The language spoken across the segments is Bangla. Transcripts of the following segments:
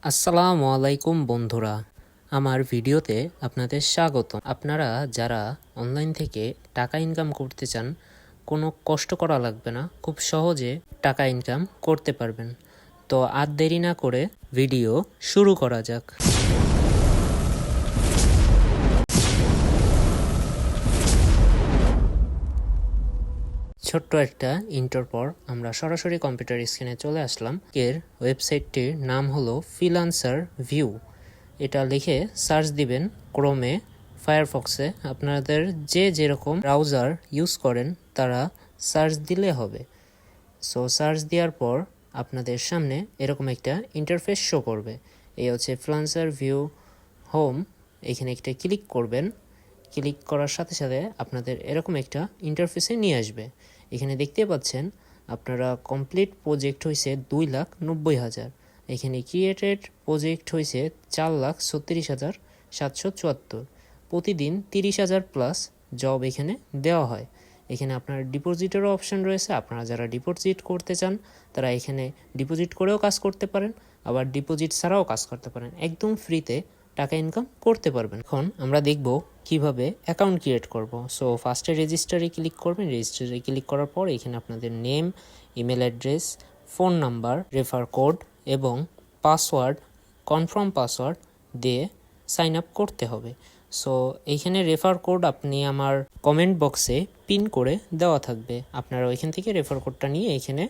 আসসালামু আলাইকুম বন্ধুরা, আমার ভিডিওতে আপনাদের স্বাগত। আপনারা যারা অনলাইন থেকে টাকা ইনকাম করতে চান, কোনো কষ্ট করা লাগবে না, খুব সহজে টাকা ইনকাম করতে পারবেন। তো আর দেরি না করে ভিডিও শুরু করা যাক। ছোট্ট একটা ইন্টার পর আমরা সরাসরি কম্পিউটার স্ক্রিনে চলে আসলাম। এর ওয়েবসাইটটির নাম হলো ফ্রিল্যান্সার ভিউ। এটা লিখে সার্চ দিবেন ক্রোমে, ফায়ারফক্সে, আপনাদের যেরকম ব্রাউজার ইউজ করেন তারা সার্চ দিলে হবে। সো সার্চ দেওয়ার পর আপনাদের সামনে এরকম একটা ইন্টারফেস শো করবে। এই হচ্ছে ফ্রিল্যান্সার ভিউ হোম। এখানে একটা ক্লিক করবেন। ক্লিক করার সাথে সাথে আপনাদের এরকম একটা ইন্টারফেসে নিয়ে আসবে। এখানে দেখতে পাচ্ছেন আপনারা কমপ্লিট প্রজেক্ট হয়েছে 2,90,000। এখানে ক্রিয়েটেড প্রজেক্ট হয়েছে 4,36,774। প্রতিদিন 30,000 প্লাস জব এখানে দেওয়া হয়। এখানে আপনার ডিপোজিটেরও অপশন রয়েছে। আপনারা যারা ডিপোজিট করতে চান তারা এখানে ডিপোজিট করেও কাজ করতে পারেন, আবার ডিপোজিট ছাড়াও কাজ করতে পারেন। একদম ফ্রিতে টাকা ইনকাম করতে পারবেন। এখন আমরা দেখব কিভাবে অ্যাকাউন্ট ক্রিয়েট করব। সো ফার্স্টে রেজিস্টারে ক্লিক করবেন। রেজিস্টারে ক্লিক করার পর এখানে আপনাদের name, email address, phone number, refer code এবং পাসওয়ার্ড, কনফার্ম পাসওয়ার্ড দিয়ে সাইন আপ করতে হবে। সো এইখানে রেফার কোড আপনি আমার কমেন্ট বক্সে পিন করে দেওয়া থাকবে। আপনারা ওইখান থেকে রেফার কোডটা নিয়ে এখানে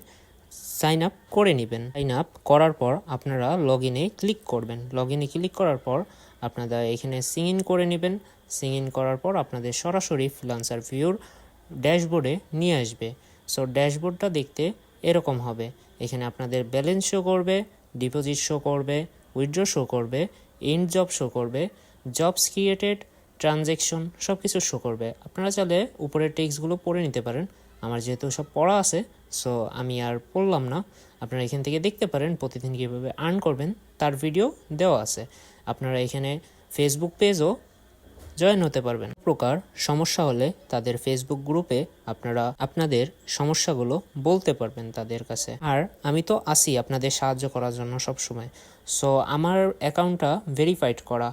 সাইন আপ করে নেবেন। সাইন আপ করার পর আপনারা লগ ইনে ক্লিক করবেন। লগ ইনে ক্লিক করার পর আপনারা এখানে সিং ইন করে নেবেন। সিং ইন করার পর আপনাদের সরাসরি ফ্রিল্যান্সার ভিউর ড্যাশবোর্ডে নিয়ে আসবে। সো ড্যাশবোর্ডটা দেখতে এরকম হবে। এখানে আপনাদের ব্যালেন্স শো করবে, ডিপোজিট শো করবে, উইথড্র শো করবে, এন্ড জব শো করবে, জবস ক্রিয়েটেড, ট্রানজ্যাকশন সব কিছু শো করবে। আপনারা চাইলে উপরের টেক্সটগুলো পড়ে নিতে পারেন। আমার যেহেতু সব পড়া আছে সো আমি আর পড়লাম না। আপনারা এখান থেকে দেখতে পারেন প্রতিদিন কীভাবে আর্ন করবেন তার ভিডিও দেওয়া আছে। আপনারা এখানে ফেসবুক পেজও জয়েন হতে পারবেন। প্রকার সমস্যা হলে তাদের ফেসবুক গ্রুপে আপনারা আপনাদের সমস্যাগুলো বলতে পারবেন তাদের কাছে। আর আমি তো আছি আপনাদের সাহায্য করার জন্য সব সময়। সো আমার অ্যাকাউন্টটা ভেরিফাইড করা।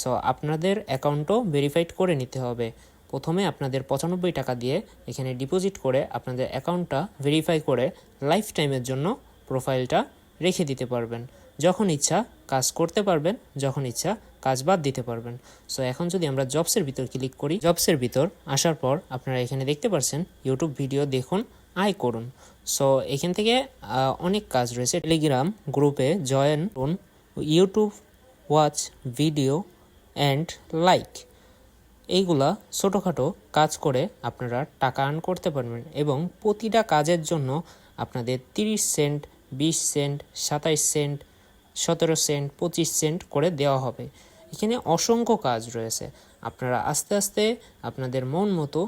সো আপনাদের অ্যাকাউন্টও ভেরিফাইড করে নিতে হবে। প্রথমে আপনাদের 95 টাকা দিয়ে এখানে ডিপোজিট করে আপনাদের অ্যাকাউন্টটা ভেরিফাই করে লাইফ টাইমের জন্য প্রোফাইলটা রেখে দিতে পারবেন। যখন ইচ্ছা কাজ করতে পারবেন, যখন ইচ্ছা কাজ বাদ দিতে পারবেন। সো এখন যদি আমরা জবসের ভিতর ক্লিক করি, জবসের ভিতর আসার পর আপনারা এখানে দেখতে পাচ্ছেন ইউটিউব ভিডিও দেখুন, আয় করুন। সো এখান থেকে অনেক কাজ রয়েছে। টেলিগ্রাম গ্রুপে জয়েন করুন, YouTube watch video and like, এইগুলা ছোটোখাটো কাজ করে আপনারা টাকা আর্ন করতে পারবেন। এবং প্রতিটা কাজের জন্য আপনাদের 30 cent, 20 cent, 27 cent, 17 cent, 25 cent করে দেওয়া হবে। এখানে অসংখ্য কাজ রয়েছে। আপনারা আস্তে আস্তে আপনাদের মন মতো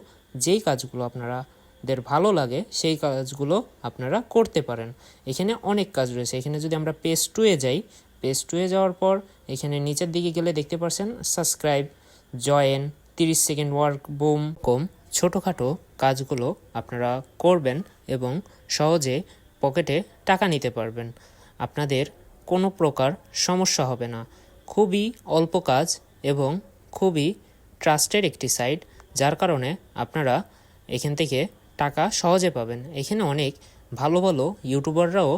যেই কাজগুলো আপনাদের ভালো লাগে সেই কাজগুলো আপনারা করতে পারেন। এখানে অনেক কাজ রয়েছে। এখানে যদি আমরা পেজ 2-এ যাই, পেজ 2-এ যাওয়ার পর এখানে নিচের দিকে গেলে দেখতে পাচ্ছেন subscribe, join, 30 second work boom, কম ছোটোখাটো কাজগুলো আপনারা করবেন এবং সহজে পকেটে টাকা নিতে পারবেন। আপনাদের কোনো প্রকার সমস্যা হবে না। খুবই অল্প কাজ এবং খুবই ট্রাস্টেড একটি সাইট, যার কারণে আপনারা এখান থেকে টাকা সহজে পাবেন। এখানে অনেক ভালো ভালো ইউটিউবাররাও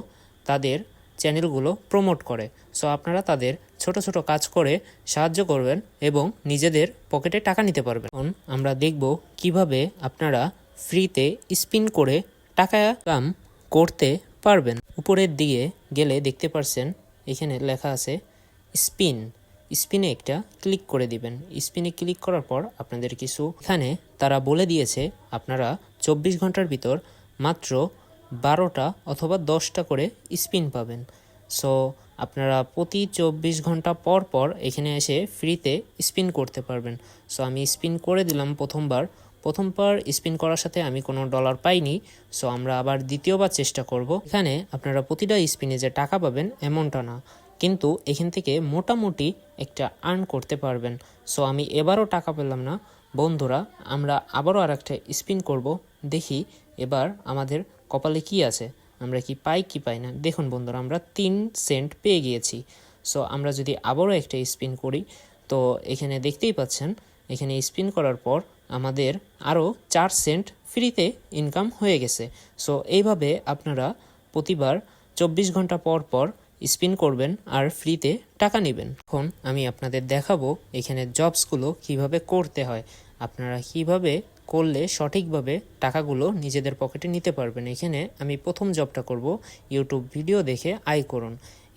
তাদের চ্যানেলগুলো প্রমোট করে। সো আপনারা তাদের ছোট ছোট কাজ করে সাহায্য করবেন এবং নিজেদের পকেটে টাকা নিতে পারবেন। এখন আমরা দেখব কিভাবে আপনারা ফ্রিতে স্পিন করে টাকা কাম করতে পারবেন। উপরের দিকে গেলে দেখতে পাচ্ছেন এখানে লেখা আছে স্পিন। স্পিনে একটা ক্লিক করে দিবেন। স্পিনে ক্লিক করার পর আপনাদের কিছু এখানে তারা বলে দিয়েছে আপনারা 24 ঘন্টার ভিতর মাত্র 12টা অথবা 10টা করে স্পিন পাবেন। সো আপনারা প্রতি 24 ঘন্টা পর পর এখানে এসে ফ্রিতে স্পিন করতে পারবেন। সো আমি স্পিন করে দিলাম প্রথমবার স্পিন করার সাথে আমি কোনো ডলার পাইনি। সো আমরা আবার দ্বিতীয়বার চেষ্টা করব। এখানে আপনারা প্রতিটা স্পিনে যে টাকা পাবেন এমনটা না, কিন্তু এখান থেকে মোটামুটি একটা আর্ন করতে পারবেন। সো আমি এবারও টাকা পেলাম না বন্ধুরা, আমরা আবারও আর একটা স্পিন করব, দেখি এবার আমাদের কপালে কি আছে, আমরা কি পাই কি পাই না। দেখুন বন্ধুরা, আমরা 3 সেন্ট পেয়ে গিয়েছি। সো আমরা যদি আবারও একটা স্পিন করি, তো এখানে দেখতেই পাচ্ছেন এখানে স্পিন করার পর আমাদের আরও 4 সেন্ট ফ্রিতে ইনকাম হয়ে গেছে। সো এইভাবে আপনারা প্রতিবার 24 ঘন্টা পর পর স্পিন করবেন আর ফ্রিতে টাকা নেবেন। এখন আমি আপনাদের দেখাবো এখানে জবসগুলো কিভাবে করতে হয়, আপনারা কিভাবে করলে সঠিকভাবে টাকাগুলো নিজেদের পকেটে নিতে পারবেন। এখানে আমি প্রথম জবটা করব, ইউটিউব ভিডিও দেখে আয় করুন।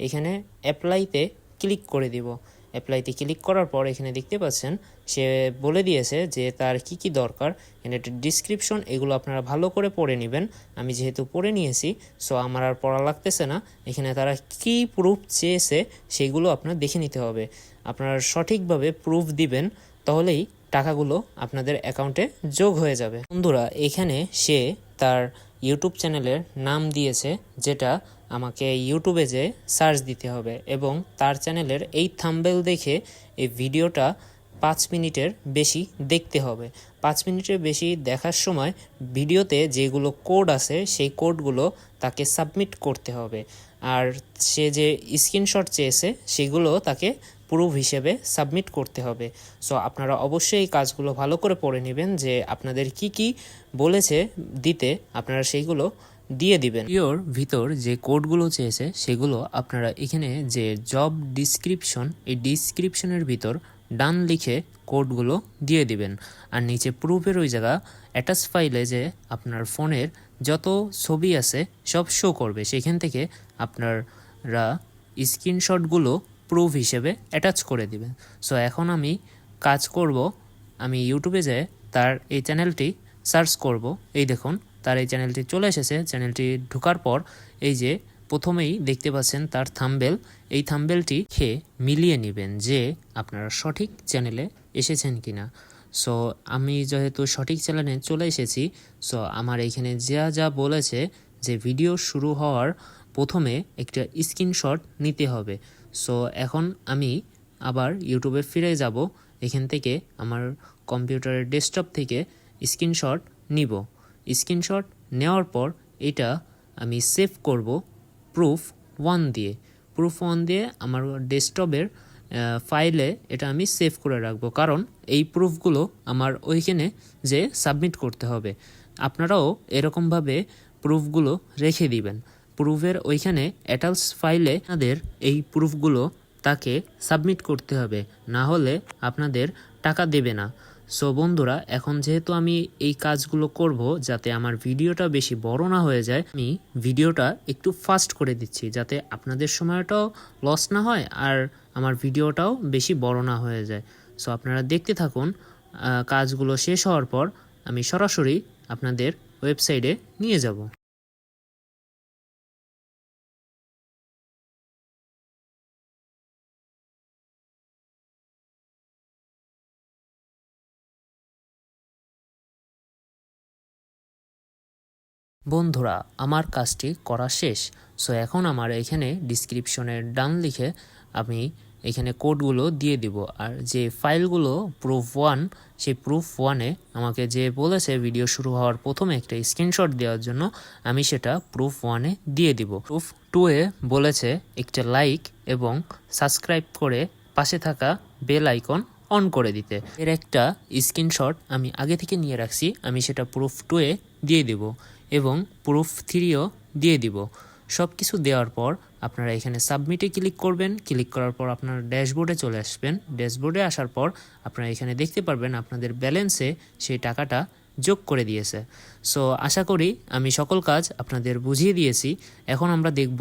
এখানে অ্যাপ্লাইতে ক্লিক করে দিব। অ্যাপ্লাইতে ক্লিক করার পর এখানে দেখতে পাচ্ছেন সে বলে দিয়েছে যে তার কি কি দরকার। এখানে একটা ডিসক্রিপশন, এগুলো আপনারা ভালো করে পড়ে নেবেন। আমি যেহেতু পড়ে নিয়েছি, সো আমার আর পড়া লাগতেছে না। এখানে তারা কি প্রুফ চেয়েছে সেগুলো আপনার দেখে নিতে হবে। আপনারা সঠিকভাবে প্রুফ দিবেন, তাহলেই টাকাগুলো আপনাদের অ্যাকাউন্টে যোগ হয়ে যাবে। বন্ধুরা, এখানে সে তার ইউটিউব চ্যানেলের নাম দিয়েছে, যেটা আমাকে ইউটিউবে যে সার্চ দিতে হবে, এবং তার চ্যানেলের এই থাম্বনেল দেখে এই ভিডিওটা 5 মিনিটের বেশি দেখতে হবে। 5 মিনিটের বেশি দেখার সময় ভিডিওতে যেগুলো কোড আছে সেই কোডগুলো তাকে সাবমিট করতে হবে। আর সে যে স্ক্রিনশট চেয়েছে সেগুলো তাকে প্রুফ হিসেবে সাবমিট করতে হবে। সো আপনারা অবশ্যই এই কাজগুলো ভালো করে পড়ে নেবেন, যে আপনাদের কি কি বলেছে দিতে আপনারা সেইগুলো দিয়ে দিবেন। ভিডিওর ভিতর যে কোডগুলো চেয়েছে সেগুলো আপনারা এখানে যে জব ডিসক্রিপশন, এই ডিসক্রিপশনের ভিতর ডান লিখে কোডগুলো দিয়ে দিবেন। আর নিচে প্রুফের ওই জায়গা অ্যাটাচ ফাইলে যে আপনার ফোনের যত ছবি আছে সব শো করবে, সেখান থেকে আপনারা স্ক্রিনশটগুলো প্রুফ হিসেবে অ্যাটাচ করে দিবেন। সো এখন আমি কাজ করব, আমি ইউটিউবে যেয়ে তার এই চ্যানেলটি সার্চ করব। এই দেখুন তার এই চ্যানেলটি চলে এসেছে। চ্যানেলটি ঢোকার পর এই যে প্রথমেই দেখতে পাচ্ছেন তার থাম্বনেল, এই থাম্বনেলটি খেয়ে মিলিয়ে নেবেন যে আপনারা সঠিক চ্যানেলে এসেছেন কিনা। সো আমি যেহেতু সঠিক চ্যানেলে চলে এসেছি, সো আমার এখানে যা যা বলেছে যে ভিডিও শুরু হওয়ার প্রথমে একটা স্ক্রিনশট নিতে হবে। সো এখন আমি আবার ইউটিউবে ফিরে যাব। এখান থেকে আমার কম্পিউটারের ডেস্কটপ থেকে স্ক্রিনশট নিব। স্ক্রিনশট নেওয়ার পর এটা আমি সেভ করব প্রুফ 1 দিয়ে। প্রুফ 1 দিয়ে আমার ডেস্কটপের ফাইলে এটা আমি সেভ করে রাখবো, কারণ এই প্রুফগুলো আমার ওইখানে যে সাবমিট করতে হবে। আপনারাও এরকমভাবে প্রুফগুলো রেখে দিবেন। প্রুফের ওইখানে অ্যাটাচ ফাইলে আপনাদের এই প্রুফগুলো তাকে সাবমিট করতে হবে, না হলে আপনাদের টাকা দেবে না। সো বন্ধুরা, এখন যেহেতু আমি এই কাজগুলো করব যাতে আমার ভিডিওটা বেশি বড় না হয়ে যায়, আমি ভিডিওটা একটু ফাস্ট করে দিচ্ছি যাতে আপনাদের সময়টাও লস না হয় আর আমার ভিডিওটাও বেশি বড় না হয়ে যায়। সো আপনারা দেখতে থাকুন। কাজগুলো শেষ হওয়ার পর আমি সরাসরি আপনাদের ওয়েবসাইটে নিয়ে যাব। বন্ধুরা, আমার কাজটি করা শেষ। সো এখন আমার এখানে ডিসক্রিপশনের ডান লিখে আমি এখানে কোডগুলো দিয়ে দিব। আর যে ফাইলগুলো প্রুফ 1, সেই প্রুফ 1-এ আমাকে যে বলেছে ভিডিও শুরু হওয়ার প্রথমে একটা স্ক্রিনশট দেওয়ার জন্য, আমি সেটা প্রুফ 1-এ দিয়ে দিব। প্রুফ 2-এ বলেছে একটা লাইক এবং সাবস্ক্রাইব করে পাশে থাকা বেল আইকন অন করে দিতে। এর একটা স্ক্রিনশট আমি আগে থেকে নিয়ে রাখছি, আমি সেটা প্রুফ 2-এ দিয়ে দিব এবং প্রুফ 3-ও দিয়ে দিব। সব কিছু দেওয়ার পর আপনারা এখানে সাবমিটে ক্লিক করবেন। ক্লিক করার পর আপনারা ড্যাশবোর্ডে চলে আসবেন। ড্যাশবোর্ডে আসার পর আপনারা এখানে দেখতে পারবেন আপনাদের ব্যালেন্সে সেই টাকাটা যোগ করে দিয়েছে। সো আশা করি আমি সকল কাজ আপনাদের বুঝিয়ে দিয়েছি। এখন আমরা দেখব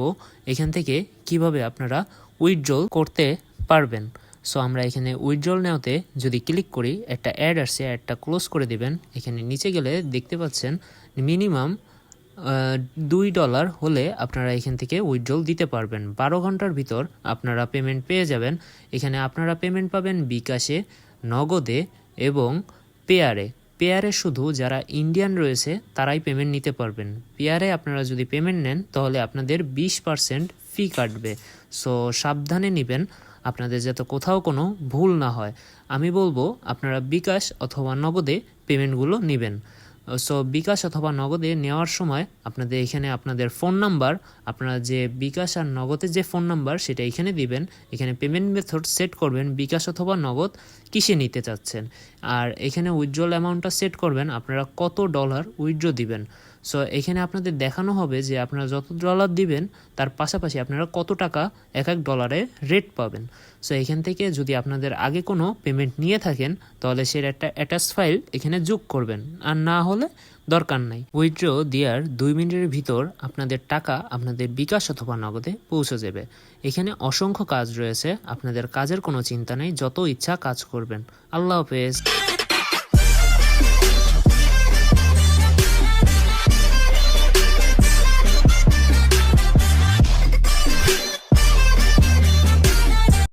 এখান থেকে কিভাবে আপনারা উইথড্রল করতে পারবেন। সো আমরা এখানে উইথড্রল নেওয়াতে যদি ক্লিক করি, একটা অ্যাড আসছে, অ্যাডটা ক্লোজ করে দেবেন। এখানে নিচে গেলে দেখতে পাচ্ছেন মিনিমাম $2 হলে আপনারা এখান থেকে উইথড্রল দিতে পারবেন। 12 ঘন্টার ভিতর আপনারা পেমেন্ট পেয়ে যাবেন। এখানে আপনারা পেমেন্ট পাবেন বিকাশে, নগদে এবং পেয়ারে। পেয়ারে শুধু যারা ইন্ডিয়ান রয়েছে তারাই পেমেন্ট নিতে পারবেন। পেয়ারে আপনারা যদি পেমেন্ট নেন তাহলে আপনাদের 20% ফি কাটবে। সো সাবধানে নেবেন, আপনাদের যাতে কোথাও কোনো ভুল না হয়। আমি বলবো আপনারা বিকাশ অথবা নগদে পেমেন্টগুলো নেবেন। সো বিকাশ অথবা নগদে নেওয়ার সময় আপনাদের এখানে আপনাদের ফোন নাম্বার, আপনারা যে বিকাশ আর নগদের যে ফোন নাম্বার সেটা এখানে দিবেন। এখানে পেমেন্ট মেথড সেট করবেন বিকাশ অথবা নগদ কিসে নিতে চাচ্ছেন, আর এখানে উইথড্রল অ্যামাউন্টটা সেট করবেন আপনারা কত ডলার উইথড্র দিবেন। সো এখানে আপনাদের দেখানো হবে যে আপনারা যত ডলার দিবেন তার পাশাপাশি আপনারা কত টাকা এক এক ডলারে রেট পাবেন। সো এখান থেকে যদি আপনাদের আগে কোনো পেমেন্ট নিয়ে থাকেন তাহলে সেটা একটা অ্যাটাচ ফাইল এখানে যোগ করবেন, আর না হলে দরকার নাই। উইথড্র দেওয়ার 2 মিনিটের ভিতর আপনাদের টাকা আপনাদের বিকাশ অথবা নগদে পৌঁছে যাবে। এখানে অসংখ্য কাজ রয়েছে, আপনাদের কাজের কোনো চিন্তা নেই, যত ইচ্ছা কাজ করবেন। আল্লাহ হাফেজ।